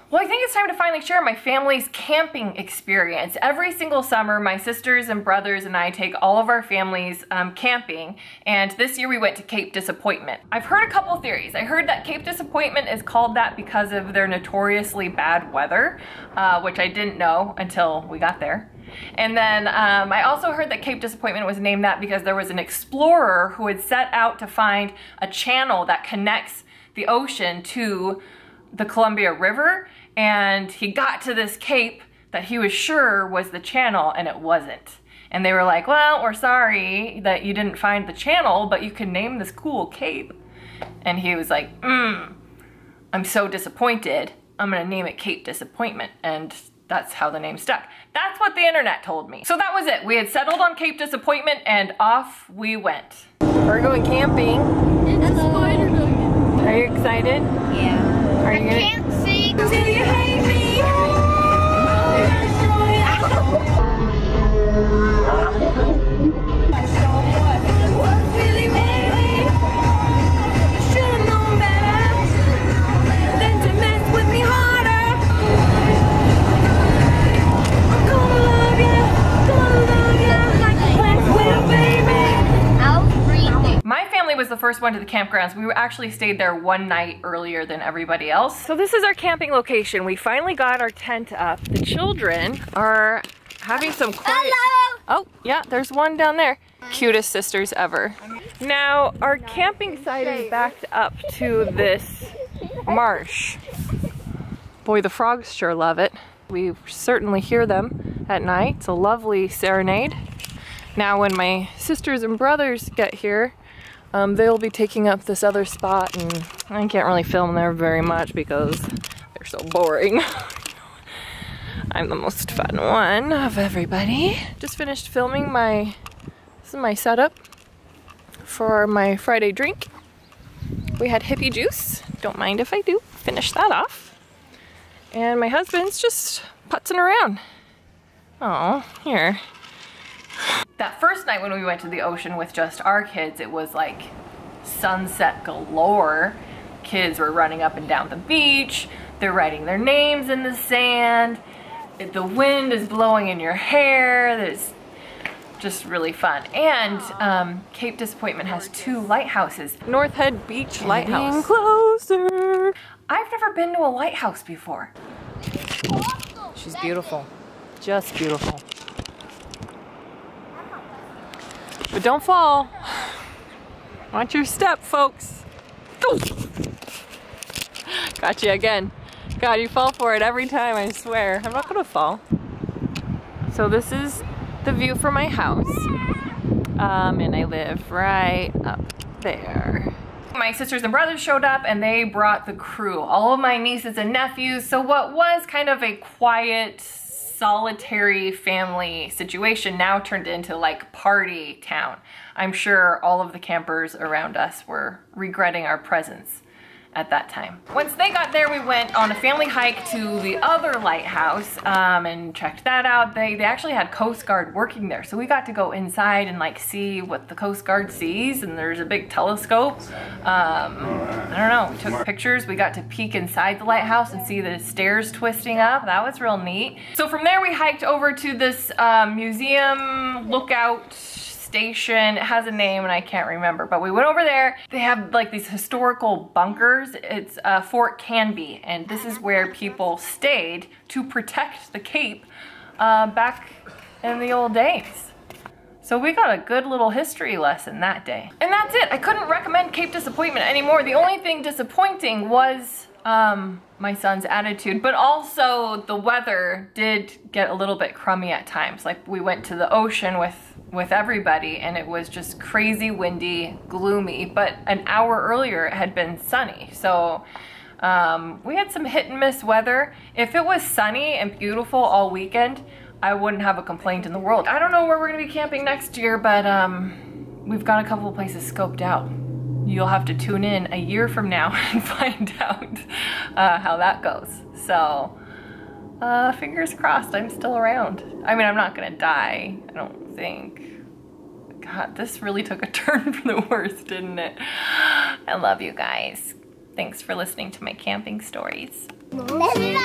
Well, I think it's time to finally share my family's camping experience. Every single summer, my sisters and brothers and I take all of our families camping, and this year we went to Cape Disappointment. I've heard a couple theories. I heard that Cape Disappointment is called that because of their notoriously bad weather, which I didn't know until we got there. And then I also heard that Cape Disappointment was named that because there was an explorer who had set out to find a channel that connects the ocean to the Columbia River, and he got to this cape that he was sure was the channel, and it wasn't. And they were like, well, we're sorry that you didn't find the channel, but you can name this cool cape. And he was like, I'm so disappointed, I'm gonna name it Cape Disappointment. And that's how the name stuck. That's what the internet told me. So that was it. We had settled on Cape Disappointment and off we went. We're going camping. It's a spider nugget. Are you excited? Yeah. Are you I can't sing till you hate me. Was the first one to the campgrounds. We actually stayed there one night earlier than everybody else. So this is our camping location. We finally got our tent up. The children are having some quiet. Hello. Oh, yeah, there's one down there. Cutest sisters ever. Now, our camping site is backed up to this marsh. Boy, the frogs sure love it. We certainly hear them at night. It's a lovely serenade. Now, when my sisters and brothers get here, they'll be taking up this other spot, and I can't really film there very much because they're so boring. I'm the most fun one of everybody. Just finished filming this is my setup for my Friday drink. We had hippie juice. Don't mind if I do. Finish that off. And my husband's just putzing around. Oh, here. That first night when we went to the ocean with just our kids, it was like sunset galore. Kids were running up and down the beach. They're writing their names in the sand. The wind is blowing in your hair. It's just really fun. And Cape Disappointment has 2 lighthouses. North Head Beach Lighthouse. Getting closer. I've never been to a lighthouse before. She's beautiful. Just beautiful. But don't fall. Watch your step, folks. Go. Got you again. God, you fall for it every time, I swear. I'm not gonna fall. So this is the view from my house. And I live right up there. My sisters and brothers showed up and they brought the crew. All of my nieces and nephews. So what was kind of a quiet, solitary family situation now turned into like party town. I'm sure all of the campers around us were regretting our presence at that time. Once they got there, we went on a family hike to the other lighthouse and checked that out. They actually had Coast Guard working there, so we got to go inside and like see what the Coast Guard sees, and there's a big telescope. I don't know, we took pictures. We got to peek inside the lighthouse and see the stairs twisting up. That was real neat. So from there we hiked over to this museum lookout station. It has a name and I can't remember, but we went over there. They have like these historical bunkers. It's Fort Canby, and this is where people stayed to protect the Cape back in the old days. So we got a good little history lesson that day. And that's it. I couldn't recommend Cape Disappointment anymore. The only thing disappointing was my son's attitude, but also the weather did get a little bit crummy at times. Like we went to the ocean with everybody and it was just crazy windy, gloomy, but an hour earlier it had been sunny. So we had some hit and miss weather. If it was sunny and beautiful all weekend, I wouldn't have a complaint in the world. I don't know where we're gonna be camping next year, but we've got a couple of places scoped out. You'll have to tune in a year from now and find out how that goes. So fingers crossed I'm still around. I mean, I'm not gonna die, I don't think. God, this really took a turn for the worse, didn't it? I love you guys. Thanks for listening to my camping stories. Let's